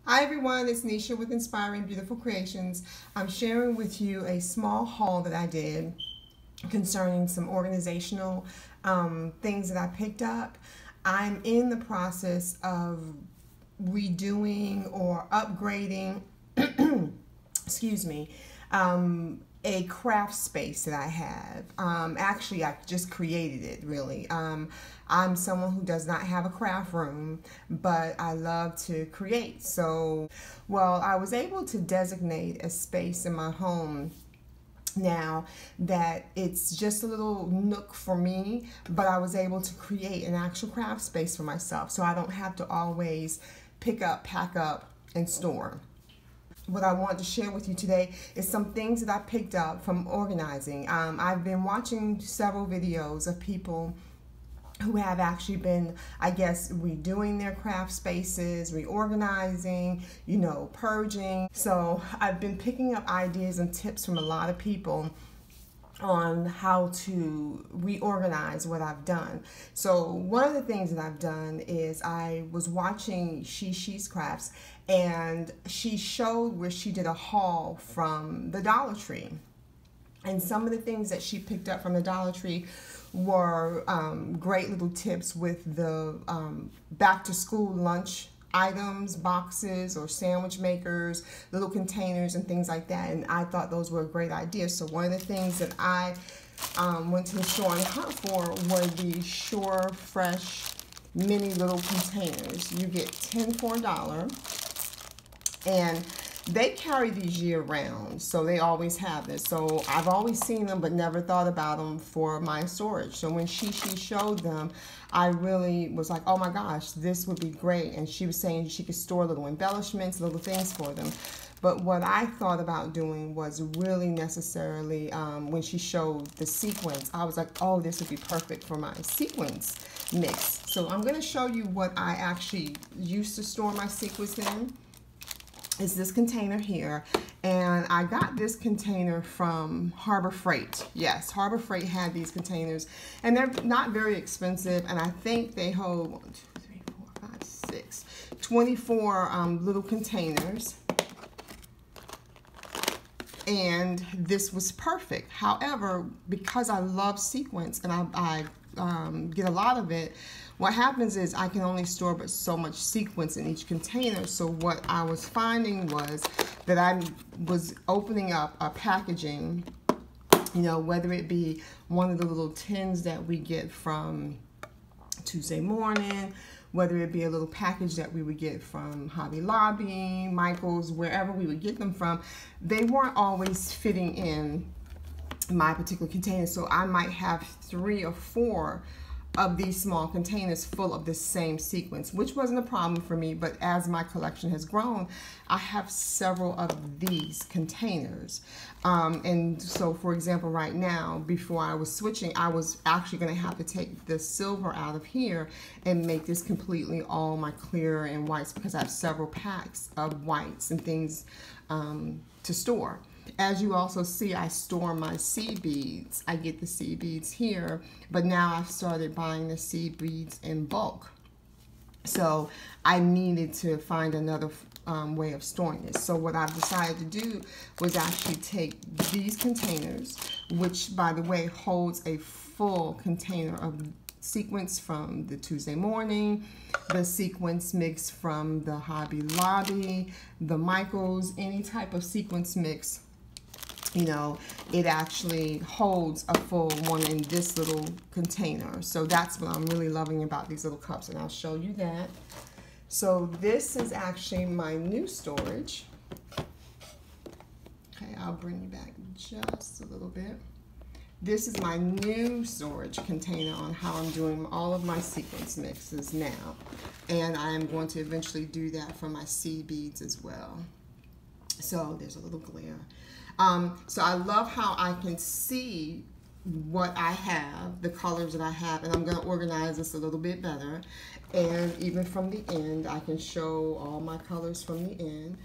Hi everyone, it's Nisha with Inspiring Beautiful Creations. I'm sharing with you a small haul that I did concerning some organizational things that I picked up. I'm in the process of redoing or upgrading, excuse me, a craft space that I have. Actually, I just created it, really. I'm someone who does not have a craft room, but I love to create. So, well, I was able to designate a space in my home now that it's just a little nook for me, but I was able to create an actual craft space for myself, so I don't have to always pick up, pack up, and store. What I want to share with you today is some things that I picked up from organizing. I've been watching several videos of people who have actually been, I guess, redoing their craft spaces, reorganizing, purging. So I've been picking up ideas and tips from a lot of people on how to reorganize what I've done. So one of the things that I've done is I was watching She's Crafts, and she showed where she did a haul from the Dollar Tree. And some of the things that she picked up from the Dollar Tree were great little tips with the back to school lunch items, boxes or sandwich makers, little containers and things like that. And I thought those were a great idea. So one of the things that I went to the store and hunt for were the Shore Fresh mini little containers. You get 10 for $1. And they carry these year round, so they always have this. So I've always seen them but never thought about them for my storage. So when she showed them, I really was like, oh my gosh, this would be great. And she was saying she could store little embellishments, little things for them. But what I thought about doing was really necessarily, when she showed the sequins, I was like, oh, this would be perfect for my sequins mix. So I'm gonna show you what I actually used to store my sequins in. Is this container here, and I got this container from Harbor Freight. Yes, Harbor Freight had these containers, and they're not very expensive, and I think they hold 1, 2, 3, 4, 5, 6, 24 little containers, and this was perfect. However, because I love sequins and I get a lot of it, what happens is I can only store but so much sequins in each container. So what I was finding was that I was opening up a packaging, whether it be one of the little tins that we get from Tuesday Morning, whether it be a little package that we would get from Hobby Lobby, Michael's, wherever we would get them from, they weren't always fitting in my particular container. So I might have 3 or 4 of these small containers full of the same sequence, which wasn't a problem for me. But as my collection has grown, I have several of these containers. And so, for example, right now, before I was switching, I was actually going to have to take the silver out of here and make this completely all my clear and whites, because I have several packs of whites and things to store. As you also see, I store my seed beads. I get the seed beads here, but now I've started buying the seed beads in bulk. So I needed to find another way of storing this. So what I've decided to do was actually take these containers, which, by the way, holds a full container of sequins from the Tuesday Morning, the sequence mix from the Hobby Lobby, the Michael's, any type of sequence mix. It actually holds a full one in this little container. So that's what I'm really loving about these little cups, and I'll show you that. So this is actually my new storage. Okay, I'll bring you back just a little bit. This is my new storage container on how I'm doing all of my sequence mixes now. And I'm going to eventually do that for my seed beads as well. So there's a little glare. So I love how I can see what I have, the colors that I have, and I'm going to organize this a little bit better. And even from the end, I can show all my colors from the end.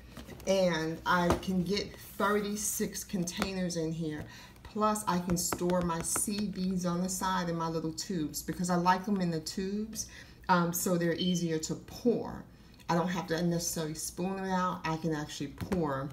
And I can get 36 containers in here. Plus, I can store my seed beads on the side in my little tubes, because I like them in the tubes, so they're easier to pour. I don't have to necessarily spoon it out. I can actually pour.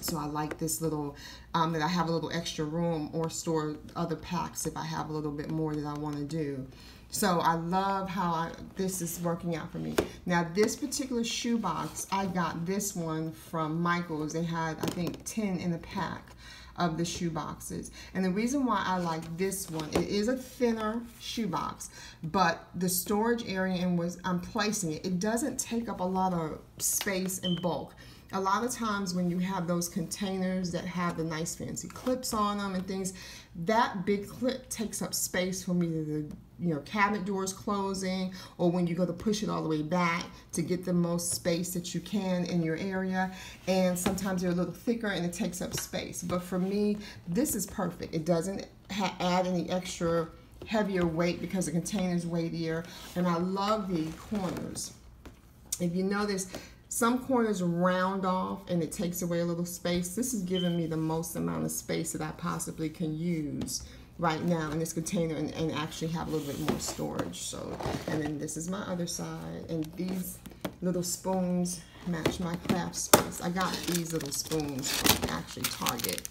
So I like this little, that I have a little extra room or store other packs if I have a little bit more that I want to do. So I love how this is working out for me. Now this particular shoebox, I got this one from Michael's. They had, I think, 10 in the pack of the shoe boxes. And the reason why I like this one, it is a thinner shoebox, but the storage area in which I'm placing it, it doesn't take up a lot of space and bulk. A lot of times when you have those containers that have the nice fancy clips on them and things, that big clip takes up space from either the cabinet doors closing, or when you go to push it all the way back to get the most space that you can in your area. And sometimes they're a little thicker and it takes up space. But for me, this is perfect. It doesn't add any extra heavier weight because the container's weightier. And I love the corners. If you notice, some corners round off and it takes away a little space. This is giving me the most amount of space that I possibly can use right now in this container and actually have a little bit more storage. So, and then this is my other side, and these little spoons match my craft space. I got these little spoons from actually Target.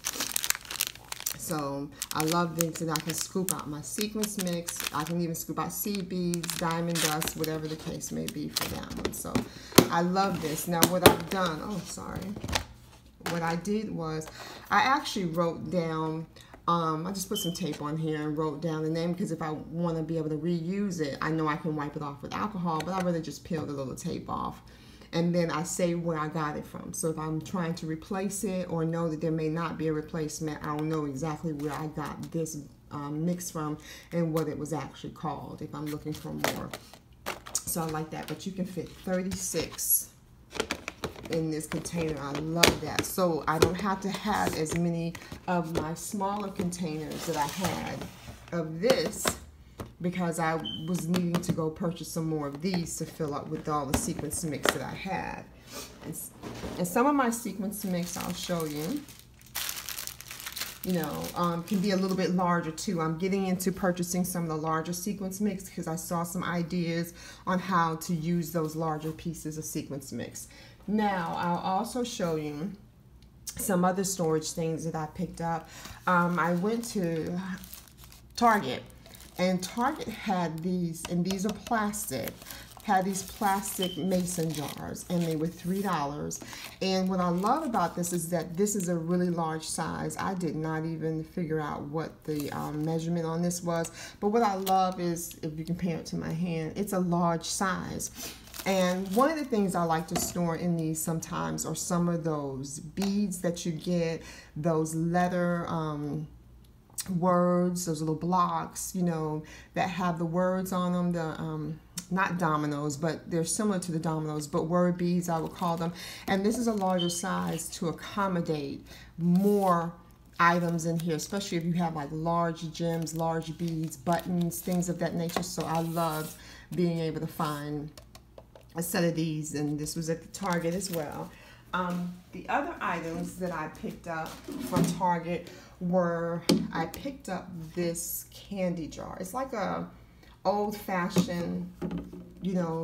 So I love these, and I can scoop out my sequence mix. I can even scoop out seed beads, diamond dust, whatever the case may be for that one. So I love this. Now what I've done, what I did was I actually wrote down, I just put some tape on here and wrote down the name, because if I want to be able to reuse it, I know I can wipe it off with alcohol, but I really just peeled a little tape off. And then I say where I got it from. So if I'm trying to replace it or know that there may not be a replacement, I'll know exactly where I got this mix from and what it was actually called if I'm looking for more. So I like that. But you can fit 36 in this container. I love that. So I don't have to have as many of my smaller containers that I had of this, because I was needing to go purchase some more of these to fill up with all the sequence mix that I had. And some of my sequence mix, I'll show you, can be a little bit larger too. I'm getting into purchasing some of the larger sequence mix because I saw some ideas on how to use those larger pieces of sequence mix. Now, I'll also show you some other storage things that I picked up. I went to Target. And Target had these, and these are plastic, had these plastic mason jars, and they were $3. And what I love about this is that this is a really large size. I did not even figure out what the measurement on this was, but what I love is, if you compare it to my hand, it's a large size. And one of the things I like to store in these sometimes are some of those beads that you get, those letter words, those little blocks, that have the words on them, the not dominoes, but they're similar to the dominoes, but word beads, I would call them. And this is a larger size to accommodate more items in here, especially if you have like large gems, large beads, buttons, things of that nature. So I love being able to find a set of these, and this was at the Target as well. The other items that I picked up from Target were, I picked up this candy jar. It's like a old-fashioned,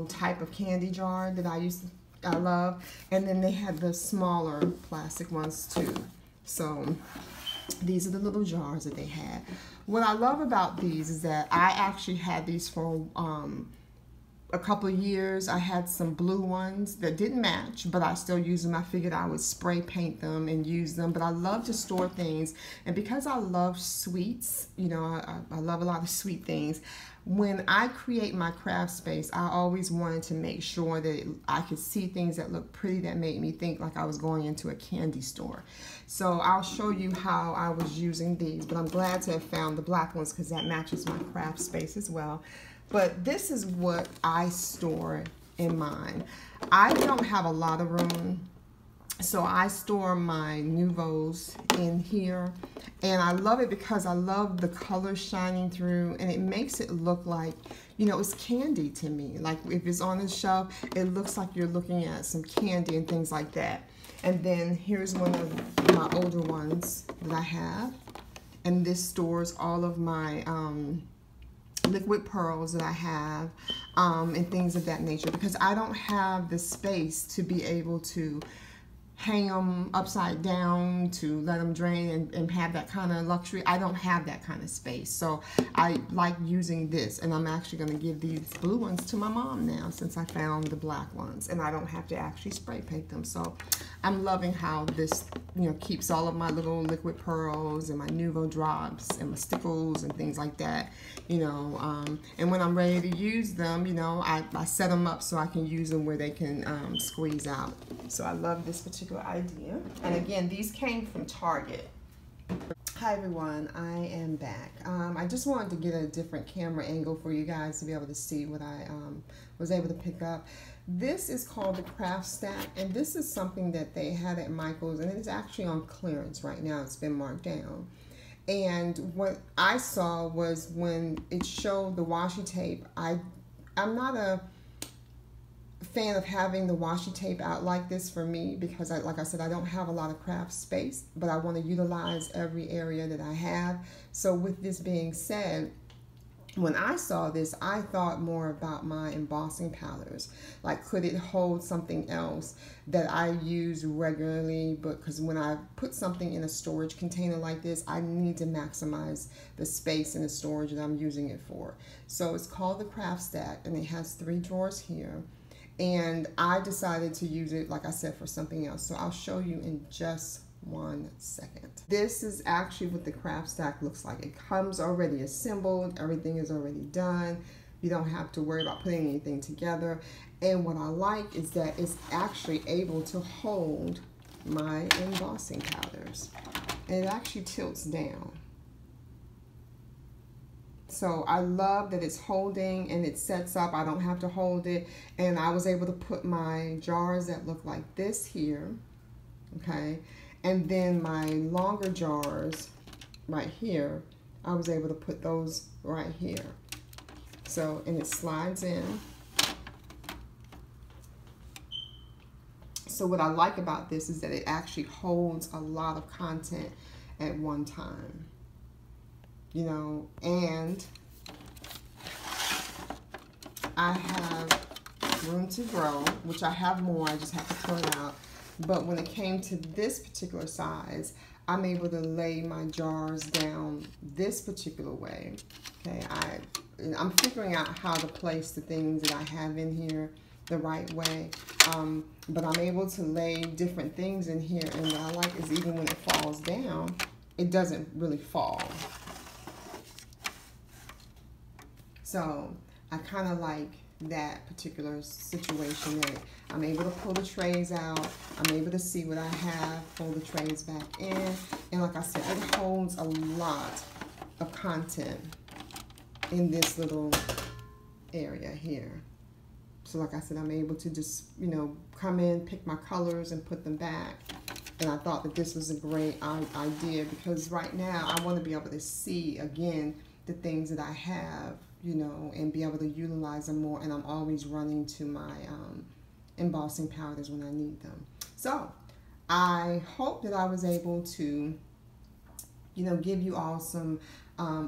type of candy jar that I love. And then they had the smaller plastic ones too. So these are the little jars that they had. What I love about these is that I actually had these for a couple of years. I had some blue ones that didn't match, but I still use them. I figured I would spray paint them and use them, but I love to store things. And because I love sweets, I love a lot of sweet things. When I create my craft space, I always wanted to make sure that I could see things that look pretty, that made me think like I was going into a candy store. So I'll show you how I was using these, but I'm glad to have found the black ones because that matches my craft space as well. But this is what I store in mine. I don't have a lot of room, so I store my Nouveaux in here. And I love it because I love the colors shining through, and it makes it look like, it's candy to me. Like if it's on the shelf, it looks like you're looking at some candy and things like that. And then here's one of my older ones that I have. And this stores all of my liquid pearls that I have, and things of that nature, because I don't have the space to be able to hang them upside down to let them drain and have that kind of luxury. I don't have that kind of space. So I like using this, and I'm actually going to give these blue ones to my mom now since I found the black ones, and I don't have to actually spray paint them. So I'm loving how this, you know, keeps all of my little liquid pearls and my Nouveau drops and my stickles and things like that, you know, and when I'm ready to use them, you know, I set them up so I can use them where they can squeeze out. So I love this particular idea. And again, these came from Target. Hi everyone, I am back. I just wanted to get a different camera angle for you guys to be able to see what I was able to pick up. This is called the Craft Stack, and this is something that they had at Michael's, and it is actually on clearance right now. It's been marked down. And what I saw was when it showed the washi tape, I'm not a fan of having the washi tape out like this for me, because like I said, I don't have a lot of craft space, but I want to utilize every area that I have. So with this being said, when I saw this, I thought more about my embossing powders. Like, could it hold something else that I use regularly? But because when I put something in a storage container like this, I need to maximize the space in the storage that I'm using it for. So it's called the Craft Stack, and it has 3 drawers here. And I decided to use it, like I said, for something else. So I'll show you in just 1 second. This is actually what the Craft Stack looks like. It comes already assembled. Everything is already done. You don't have to worry about putting anything together. And what I like is that it's actually able to hold my embossing powders. And it actually tilts down. So I love that it's holding and it sets up. I don't have to hold it. And I was able to put my jars that look like this here, okay? And then my longer jars right here, I was able to put those right here. So, and it slides in. So what I like about this is that it actually holds a lot of content at one time. You know, and I have room to grow, which I have more, I just have to throw it out. But when it came to this particular size, I'm able to lay my jars down this particular way. Okay, I'm figuring out how to place the things that I have in here the right way. But I'm able to lay different things in here, and what I like is even when it falls down, it doesn't really fall. So I kind of like that particular situation there. I'm able to pull the trays out. I'm able to see what I have, pull the trays back in. And like I said, it holds a lot of content in this little area here. So like I said, I'm able to just, you know, come in, pick my colors and put them back. And I thought that this was a great idea, because right now I want to be able to see again the things that I have, you know, and be able to utilize them more. And I'm always running to my embossing powders when I need them. So I hope that I was able to, you know, give you all some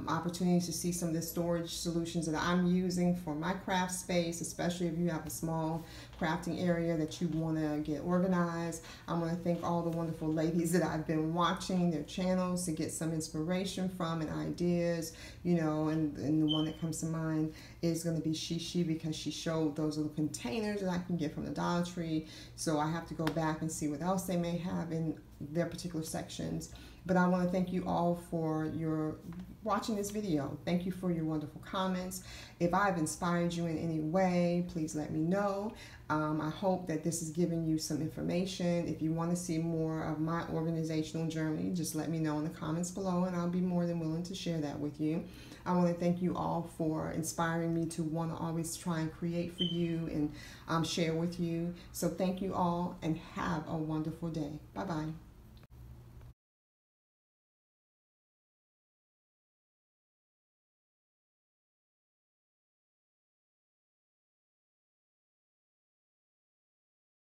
opportunities to see some of the storage solutions that I'm using for my craft space, especially if you have a small crafting area that you want to get organized. I want to thank all the wonderful ladies that I've been watching their channels to get some inspiration from and ideas, you know, and the one that comes to mind is going to be Shishi, because she showed those little containers that I can get from the Dollar Tree. So I have to go back and see what else they may have in their particular sections. But I want to thank you all for your watching this video. Thank you for your wonderful comments. If I've inspired you in any way, please let me know. I hope that this has given you some information. If you want to see more of my organizational journey, just let me know in the comments below, and I'll be more than willing to share that with you. I want to thank you all for inspiring me to want to always try and create for you and share with you. So thank you all, and have a wonderful day. Bye-bye.